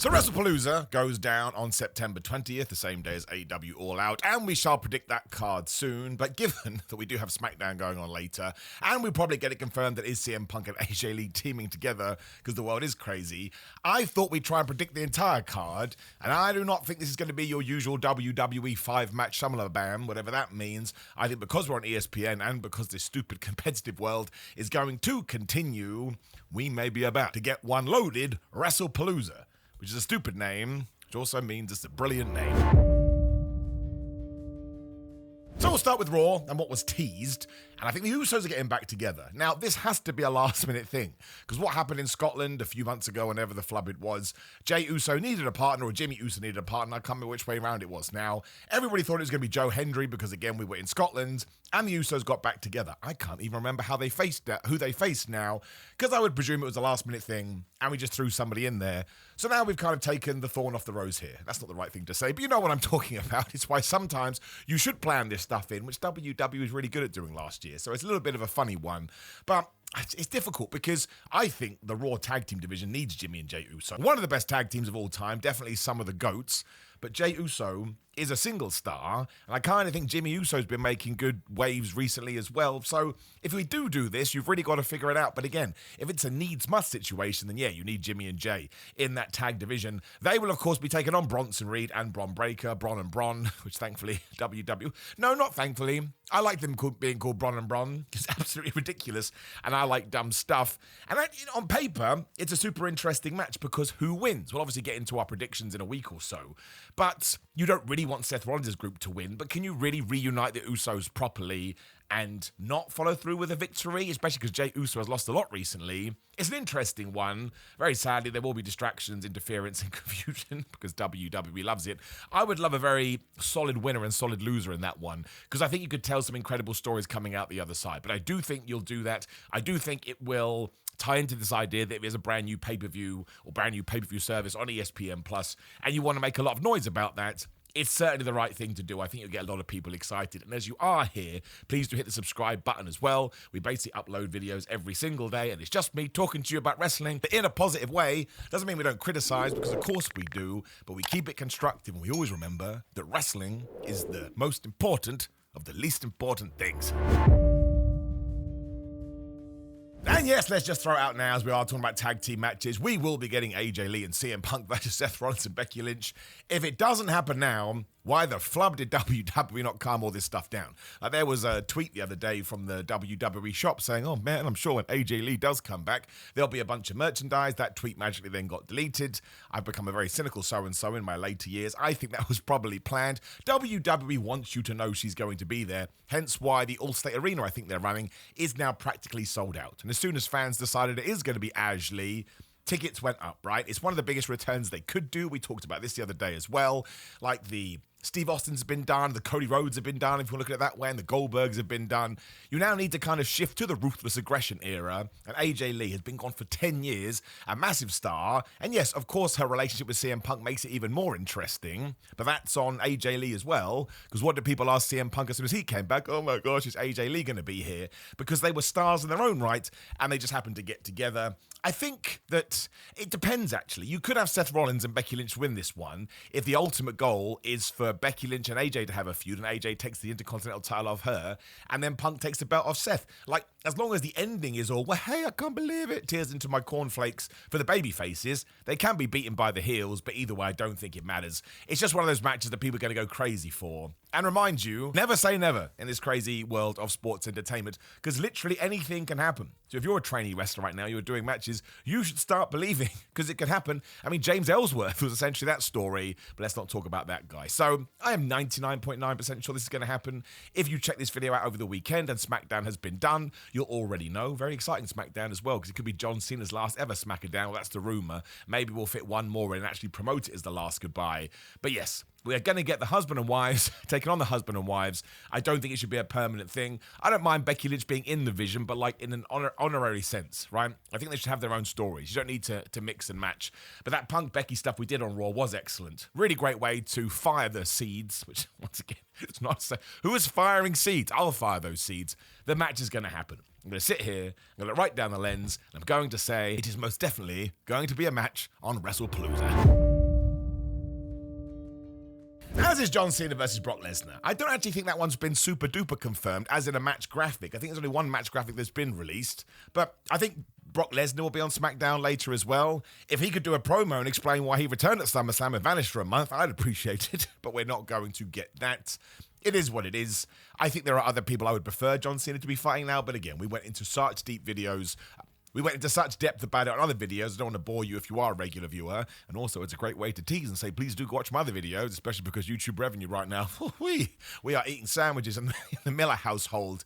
So Wrestlepalooza goes down on September 20th, the same day as AEW All Out, and we shall predict that card soon. But given that we do have SmackDown going on later, and we probably get it confirmed that is CM Punk and AJ Lee teaming together because the world is crazy, I thought we'd try and predict the entire card, and I do not think this is going to be your usual WWE 5-match SummerSlam, whatever that means. I think because we're on ESPN and because this stupid competitive world is going to continue, we may be about to get one loaded Wrestlepalooza, which is a stupid name, which also means it's a brilliant name. So we'll start with Raw and what was teased, and I think the Usos are getting back together. Now, this has to be a last-minute thing, because what happened in Scotland a few months ago, whenever the flub it was, Jey Uso needed a partner, or Jimmy Uso needed a partner. I can't remember which way around it was now. Everybody thought it was going to be Joe Hendry, because again, we were in Scotland, and the Usos got back together. I can't even remember who they faced now, because I would presume it was a last-minute thing, and we just threw somebody in there. So now we've kind of taken the thorn off the rose here. That's not the right thing to say, but you know what I'm talking about. It's why sometimes you should plan this stuff in, which WWE was really good at doing last year. So it's a little bit of a funny one, but it's difficult because I think the Raw tag team division needs Jimmy and Jey Uso. One of the best tag teams of all time, definitely some of the GOATs, but Jey Uso is a single star, and I kind of think Jimmy Uso's been making good waves recently as well. So if we do this, you've really got to figure it out. But again, if it's a needs-must situation, then yeah, you need Jimmy and Jey in that tag division. They will, of course, be taking on Bronson Reed and Bron Breakker, Bron and Bron, which thankfully, No, not thankfully. I like them being called Bron and Bron. It's absolutely ridiculous, and I like dumb stuff. And on paper, it's a super interesting match because who wins? We'll obviously get into our predictions in a week or so, but you don't really want Seth Rollins' group to win, but can you really reunite the Usos properly and not follow through with a victory, especially because Jey Uso has lost a lot recently? It's an interesting one. Very sadly, there will be distractions, interference, and confusion because WWE loves it. I would love a very solid winner and solid loser in that one because I think you could tell some incredible stories coming out the other side, but I do think you'll do that. I do think it will tie into this idea that if there's a brand new pay-per-view or brand new pay-per-view service on ESPN Plus and you want to make a lot of noise about that, it's certainly the right thing to do. I think you'll get a lot of people excited. And as you are here, please do hit the subscribe button as well. We basically upload videos every single day, and it's just me talking to you about wrestling, but in a positive way. Doesn't mean we don't criticize, because of course we do, but we keep it constructive, and we always remember that wrestling is the most important of the least important things. And yes, let's just throw it out now as we are talking about tag team matches. We will be getting AJ Lee and CM Punk versus Seth Rollins and Becky Lynch. If it doesn't happen now, why the flub did WWE not calm all this stuff down? There was a tweet the other day from the WWE shop saying, oh man, I'm sure when AJ Lee does come back, there'll be a bunch of merchandise. That tweet magically then got deleted. I've become a very cynical so-and-so in my later years. I think that was probably planned. WWE wants you to know she's going to be there, hence why the Allstate Arena I think they're running is now practically sold out. And as soon as fans decided it is going to be AJ Lee, tickets went up, right? It's one of the biggest returns they could do. We talked about this the other day as well. Like the Steve Austin's been done, the Cody Rhodes have been done, if you want to look at it that way, and the Goldbergs have been done. You now need to kind of shift to the ruthless aggression era, and AJ Lee has been gone for 10 years, a massive star, and yes, of course, her relationship with CM Punk makes it even more interesting, but that's on AJ Lee as well, because what did people ask CM Punk as soon as he came back? Oh my gosh, is AJ Lee going to be here? Because they were stars in their own right, and they just happened to get together. I think that it depends, actually. You could have Seth Rollins and Becky Lynch win this one if the ultimate goal is for Becky Lynch and AJ to have a feud, and AJ takes the Intercontinental title off her, and then Punk takes the belt off Seth. Like, as long as the ending is all, well, hey, I can't believe it, tears into my cornflakes for the baby faces, they can be beaten by the heels, but either way, I don't think it matters. It's just one of those matches that people are going to go crazy for. And remind you, never say never in this crazy world of sports entertainment, because literally anything can happen. So if you're a trainee wrestler right now, you're doing matches, you should start believing, because it could happen. I mean, James Ellsworth was essentially that story, but let's not talk about that guy. So I am 99.9% sure this is going to happen. If you check this video out over the weekend and SmackDown has been done, you'll already know. Very exciting SmackDown as well, because it could be John Cena's last ever SmackDown. Well, that's the rumor. Maybe we'll fit one more in and actually promote it as the last goodbye. But yes, we're going to get the husband and wives taking on the husband and wives. I don't think it should be a permanent thing. I don't mind Becky Lynch being in the vision, but like in an honorary sense, right? I think they should have their own stories. You don't need to mix and match. But that Punk Becky stuff we did on Raw was excellent. Really great way to fire the seeds, which once again, it's not so. Who is firing seeds? I'll fire those seeds. The match is going to happen. I'm going to sit here, I'm going to look right down the lens, and I'm going to say it is most definitely going to be a match on Wrestlepalooza. versus John Cena versus Brock Lesnar. I don't actually think that one's been super duper confirmed as in a match graphic. I think there's only one match graphic that's been released, but I think Brock Lesnar will be on SmackDown later as well. If he could do a promo and explain why he returned at SummerSlam and vanished for a month, I'd appreciate it, but we're not going to get that. It is what it is. I think there are other people I would prefer John Cena to be fighting now, but again, we went into such deep videos. We went into such depth about it on other videos. I don't want to bore you if you are a regular viewer. And also, it's a great way to tease and say, please do watch my other videos, especially because YouTube revenue right now, we are eating sandwiches in the Miller household.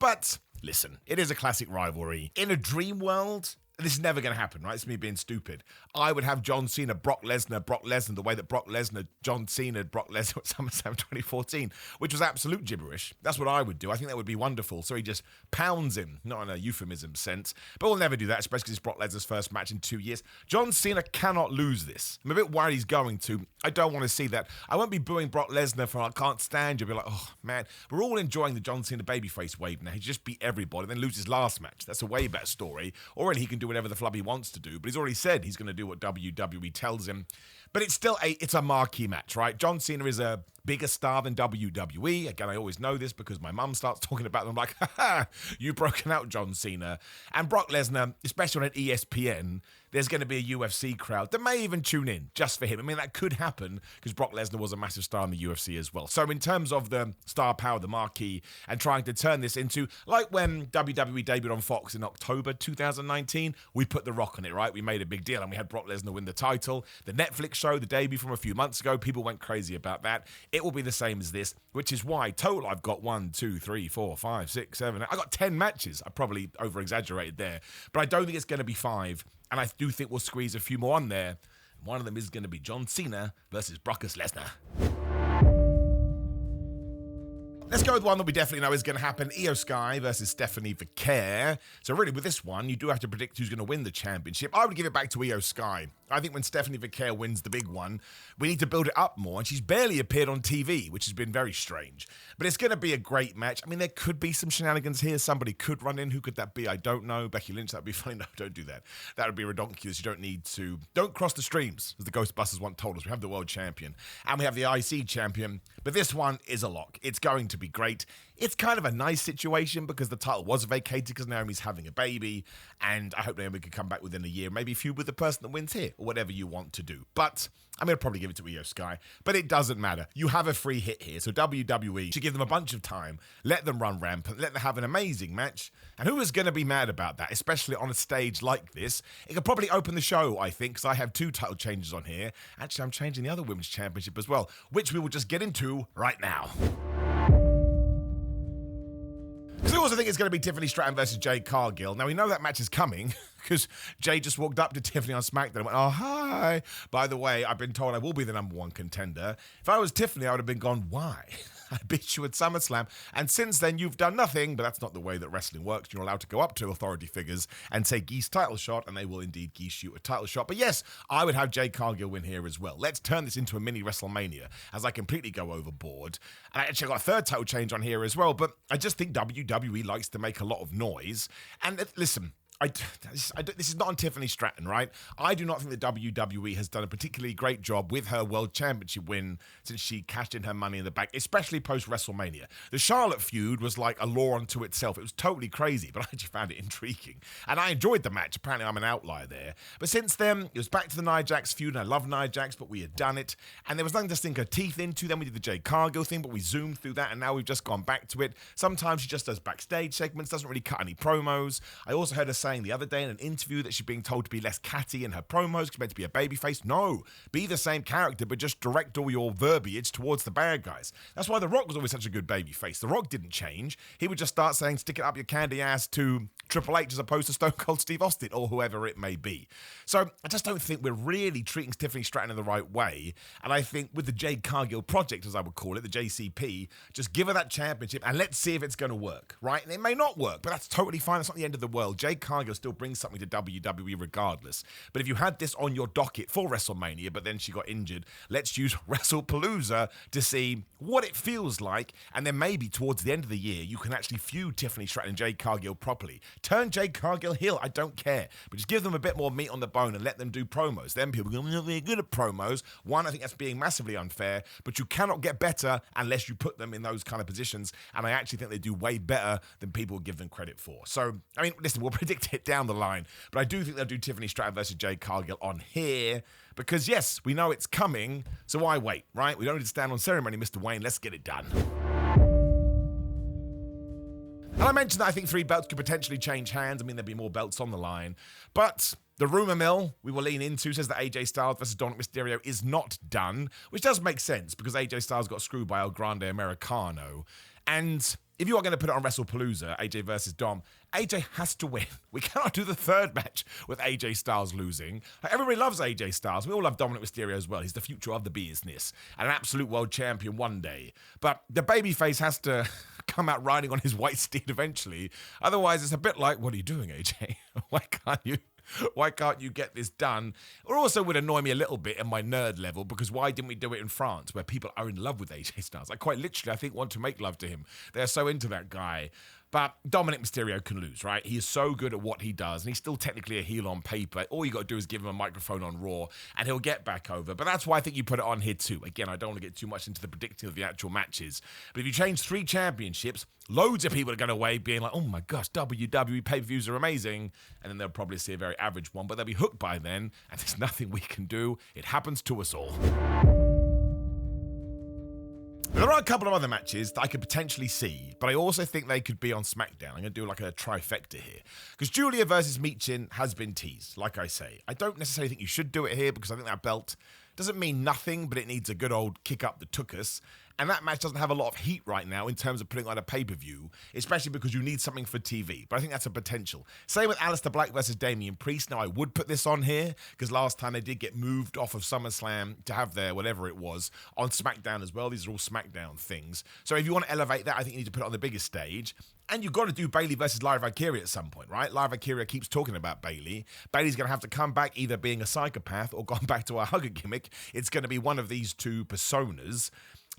But listen, it is a classic rivalry. In a dream world, this is never going to happen, right? It's me being stupid. I would have John Cena, Brock Lesnar, the way that Brock Lesnar, John Cena, Brock Lesnar at SummerSlam 2014, which was absolute gibberish. That's what I would do. I think that would be wonderful. So he just pounds him, not in a euphemism sense, but we'll never do that, especially because it's Brock Lesnar's first match in 2 years. John Cena cannot lose this. I'm a bit worried he's going to. I don't want to see that. I won't be booing Brock Lesnar for I can't stand you. I'll be like, oh, man, we're all enjoying the John Cena babyface wave now. He just beat everybody, then lose his last match. That's a way better story. Already he can do whatever the flub he wants to do, but he's already said he's going to do what WWE tells him. But it's still it's a marquee match, right? John Cena is a bigger star than WWE. Again, I always know this because my mum starts talking about them. I'm like, haha, you've broken out, John Cena. And Brock Lesnar, especially on ESPN, there's going to be a UFC crowd that may even tune in just for him. I mean, that could happen because Brock Lesnar was a massive star in the UFC as well. So in terms of the star power, the marquee, and trying to turn this into, like when WWE debuted on Fox in October 2019, we put The Rock on it, right? We made a big deal and we had Brock Lesnar win the title. The Netflix show, the debut from a few months ago, people went crazy about that. It will be the same as this, which is why total I've got 1, 2, 3, 4, 5, 6, 7. I got 10 matches. I probably over-exaggerated there, but I don't think it's going to be 5. And I do think we'll squeeze a few more on there. One of them is going to be John Cena versus Brock Lesnar. Let's go with one that we definitely know is going to happen. Io Sky versus Stephanie Vaquer. So really, with this one, you do have to predict who's going to win the championship. I would give it back to Io Sky. I think when Stephanie Vaquer wins the big one, we need to build it up more. And she's barely appeared on TV, which has been very strange. But it's going to be a great match. I mean, there could be some shenanigans here. Somebody could run in. Who could that be? I don't know. Becky Lynch, that'd be funny. No, don't do that. That would be ridiculous. You don't need to. Don't cross the streams, as the Ghostbusters once told us. We have the world champion. And we have the IC champion. But this one is a lock. It's going to be great. It's kind of a nice situation because the title was vacated because Naomi's having a baby, and I hope Naomi can come back within a year, maybe feud with the person that wins here, or whatever you want to do. But I'm going to probably give it to Io Sky, but it doesn't matter. You have a free hit here, so WWE should give them a bunch of time, let them run rampant, let them have an amazing match, and who is going to be mad about that, especially on a stage like this? It could probably open the show, I think, because I have 2 title changes on here. Actually, I'm changing the other women's championship as well, which we will just get into right now. Because I also think it's going to be Tiffany Stratton versus Jade Cargill. Now, we know that match is coming because Jade just walked up to Tiffany on SmackDown and went, oh, hi. By the way, I've been told I will be the #1 contender. If I was Tiffany, I would have been gone, why? I beat you at SummerSlam, and since then you've done nothing, but that's not the way that wrestling works. You're allowed to go up to authority figures and say geese title shot, and they will indeed geese you a title shot. But yes, I would have Jade Cargill win here as well. Let's turn this into a mini WrestleMania as I completely go overboard. And I actually got a 3rd title change on here as well, but I just think WWE likes to make a lot of noise. And listen, this is not on Tiffany Stratton, right? I do not think the WWE has done a particularly great job with her World Championship win since she cashed in her Money in the Bank, especially post-WrestleMania. The Charlotte feud was like a law unto itself. It was totally crazy, but I actually found it intriguing. And I enjoyed the match. Apparently, I'm an outlier there. But since then, it was back to the Nia Jax feud, and I love Nia Jax, but we had done it. And there was nothing to sink her teeth into. Then we did the Jade Cargill thing, but we zoomed through that, and now we've just gone back to it. Sometimes she just does backstage segments, doesn't really cut any promos. I also heard her saying the other day in an interview that she's being told to be less catty in her promos, she's meant to be a babyface. No, be the same character, but just direct all your verbiage towards the bad guys. That's why The Rock was always such a good babyface. The Rock didn't change. He would just start saying, stick it up your candy ass to Triple H as opposed to Stone Cold Steve Austin or whoever it may be. So I just don't think we're really treating Tiffany Stratton in the right way. And I think with the Jade Cargill project, as I would call it, the JCP, just give her that championship and let's see if it's going to work, right? And it may not work, but that's totally fine. That's not the end of the world. Jade Cargill Cargill still brings something to WWE regardless. But if you had this on your docket for WrestleMania, but then she got injured, let's use WrestlePalooza to see what it feels like, and then maybe towards the end of the year, you can actually feud Tiffany Stratton and Jade Cargill properly. Turn Jade Cargill heel, I don't care, but just give them a bit more meat on the bone and let them do promos. Then people go, well, they're good at promos. One, I think that's being massively unfair, but you cannot get better unless you put them in those kind of positions, and I actually think they do way better than people give them credit for. So, I mean, listen, we'll predict it down the line, but I do think they'll do Tiffany Stratton versus Jade Cargill on here, because yes, we know it's coming, so why wait, right? We don't need to stand on ceremony, Mr. Wayne. Let's get it done. And I mentioned that I think 3 belts could potentially change hands. I mean, there'd be more belts on the line, but the rumor mill we will lean into says that AJ Styles versus Dominic Mysterio is not done, which does make sense because AJ Styles got screwed by El Grande Americano. And if you are going to put it on WrestlePalooza, AJ versus Dom, AJ has to win. We cannot do the third match with AJ Styles losing. Everybody loves AJ Styles. We all love Dominic Mysterio as well. He's the future of the business and an absolute world champion one day. But the babyface has to come out riding on his white steed eventually. Otherwise, it's a bit like, what are you doing, AJ? Why can't you get this done? It also would annoy me a little bit in my nerd level, because why didn't we do it in France, where people are in love with AJ Styles? I quite literally, I think, want to make love to him. They're so into that guy. But Dominic Mysterio can lose, right? He is so good at what he does, and he's still technically a heel on paper. All you got to do is give him a microphone on Raw, and he'll get back over. But that's why I think you put it on here too. Again, I don't want to get too much into the predicting of the actual matches. But if you change 3 championships, loads of people are going away being like, oh my gosh, WWE pay-per-views are amazing. And then they'll probably see a very average one, but they'll be hooked by then, and there's nothing we can do. It happens to us all. There are a couple of other matches that I could potentially see, but I also think they could be on SmackDown. I'm going to do like a trifecta here. Because Julia versus Michin has been teased, like I say. I don't necessarily think you should do it here, because I think that belt doesn't mean nothing, but it needs a good old kick up the tuchus. And that match doesn't have a lot of heat right now in terms of putting on a pay-per-view, especially because you need something for TV. But I think that's a potential. Same with Aleister Black versus Damian Priest. Now, I would put this on here, because last time they did get moved off of SummerSlam to have their whatever it was on SmackDown as well. These are all SmackDown things. So if you want to elevate that, I think you need to put it on the biggest stage. And you've got to do Bayley versus Lyra Valkyria at some point, right? Lyra Valkyria keeps talking about Bayley. Bayley's going to have to come back either being a psychopath or gone back to a hugger gimmick. It's going to be one of these 2 personas.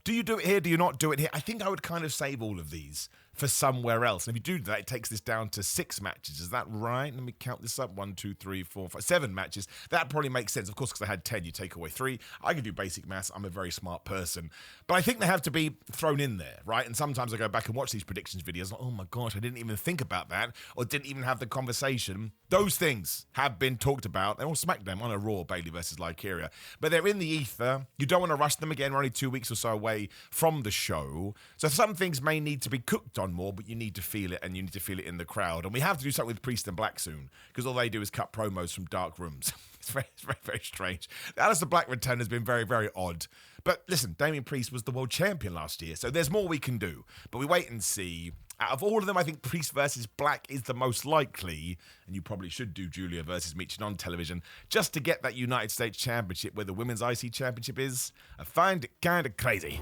Do you do it here? Do you not do it here? I think I would kind of save all of these for somewhere else. And if you do that, it takes this down to 6 matches. Is that right? Let me count this up. 1, 2, 3, 4, 5, 7 matches. That probably makes sense. Of course, because I had 10, you take away 3. I can do basic maths. I'm a very smart person. But I think they have to be thrown in there, right? And sometimes I go back and watch these predictions videos. Like, oh my gosh, I didn't even think about that, or didn't even have the conversation. Those things have been talked about. They're all SmackDown on a Raw, Bayley versus Lycaria. But they're in the ether. You don't want to rush them again. We're only 2 weeks or so away from the show. So some things may need to be cooked on more, but you need to feel it, and you need to feel it in the crowd. And we have to do something with Priest and Black soon, because all they do is cut promos from dark rooms. It's very, very, very strange. The Aleister Black return has been very, very odd. But listen, Damian Priest was the world champion last year, so there's more we can do. But we wait and see. Out of all of them, I think Priest versus Black is the most likely, and you probably should do Julia versus Michin on television just to get that United States Championship where the Women's IC Championship is. I find it kind of crazy.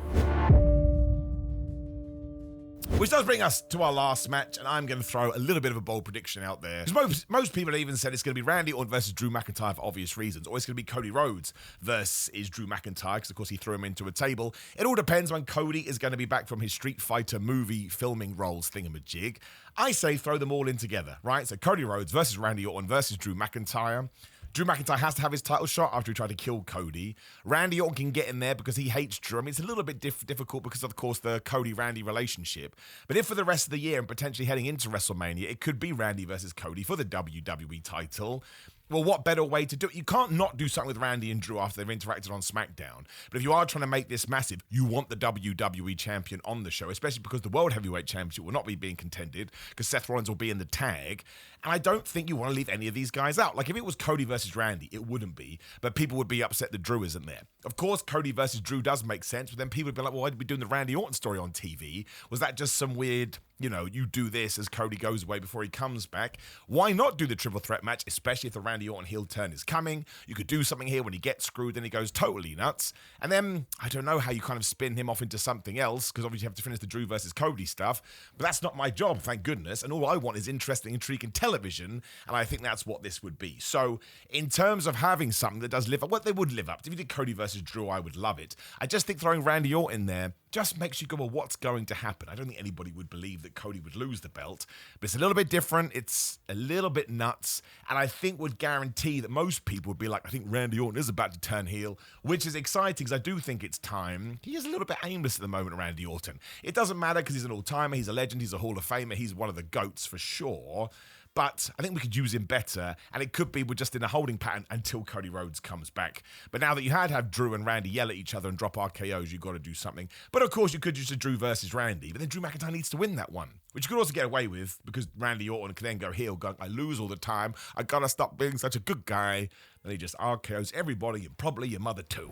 Which does bring us to our last match, and I'm going to throw a little bit of a bold prediction out there. Because most people have even said it's going to be Randy Orton versus Drew McIntyre for obvious reasons, or it's going to be Cody Rhodes versus Drew McIntyre, because of course he threw him into a table. It all depends when Cody is going to be back from his Street Fighter movie filming roles thingamajig. I say throw them all in together, right? So Cody Rhodes versus Randy Orton versus Drew McIntyre. Drew McIntyre has to have his title shot after he tried to kill Cody. Randy Orton can get in there because he hates Drew. I mean, it's a little bit difficult because, of course, the Cody-Randy relationship. But if for the rest of the year and potentially heading into WrestleMania, it could be Randy versus Cody for the WWE title. Well, what better way to do it? You can't not do something with Randy and Drew after they've interacted on SmackDown. But if you are trying to make this massive, you want the WWE champion on the show, especially because the World Heavyweight Championship will not be being contended because Seth Rollins will be in the tag. And I don't think you want to leave any of these guys out. Like, if it was Cody versus Randy, it wouldn't be. But people would be upset that Drew isn't there. Of course, Cody versus Drew does make sense, but then people would be like, well, why did we do the Randy Orton story on TV? Was that just some weird you do this as Cody goes away before he comes back. Why not do the triple threat match, especially if the Randy Orton heel turn is coming? You could do something here when he gets screwed, then he goes totally nuts. And then, I don't know how you kind of spin him off into something else, because obviously you have to finish the Drew versus Cody stuff, but that's not my job, thank goodness, and all I want is interesting, intriguing television, and I think that's what this would be. So, in terms of having something that does live up, they would live up. If you did Cody versus Drew, I would love it. I just think throwing Randy Orton in there just makes you go, well, what's going to happen? I don't think anybody would believe that Cody would lose the belt, but it's a little bit different, it's a little bit nuts, and I think would guarantee that most people would be like, I think Randy Orton is about to turn heel, which is exciting because I do think it's time. He is a little bit aimless at the moment, Randy Orton. It doesn't matter because he's an all-timer, he's a legend, he's a Hall of Famer, he's one of the GOATs for sure. But I think we could use him better, and it could be we're just in a holding pattern until Cody Rhodes comes back. But now that you have Drew and Randy yell at each other and drop RKOs, you've got to do something. But of course, you could use a Drew versus Randy, but then Drew McIntyre needs to win that one, which you could also get away with because Randy Orton can then go heel, go, I lose all the time, I gotta stop being such a good guy. Then he just RKOs everybody and probably your mother too.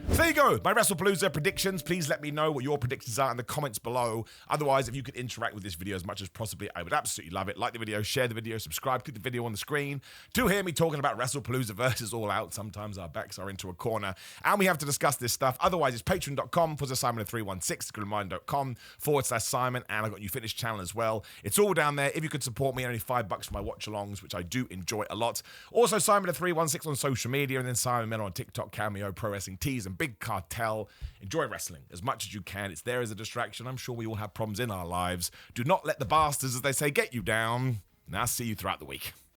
So there you go, my Wrestlepalooza predictions. Please let me know what your predictions are in the comments below. Otherwise, if you could interact with this video as much as possibly, I would absolutely love it. Like the video, share the video, subscribe, click the video on the screen to hear me talking about Wrestlepalooza versus All Out. Sometimes our backs are into a corner and we have to discuss this stuff. Otherwise, it's patreon.com/Simon316, grimmind.com/Simon, and I've got a new fitness channel as well. It's all down there. If you could support me, only $5 for my watch-alongs, which I do enjoy a lot. Also, Simon316 on social media, and then Simon Miller on TikTok, Cameo, Pro Wrestling Tees, and Big Cartel. Enjoy wrestling as much as you can. It's there as a distraction. I'm sure we all have problems in our lives. Do not let the bastards, as they say, get you down. And I'll see you throughout the week.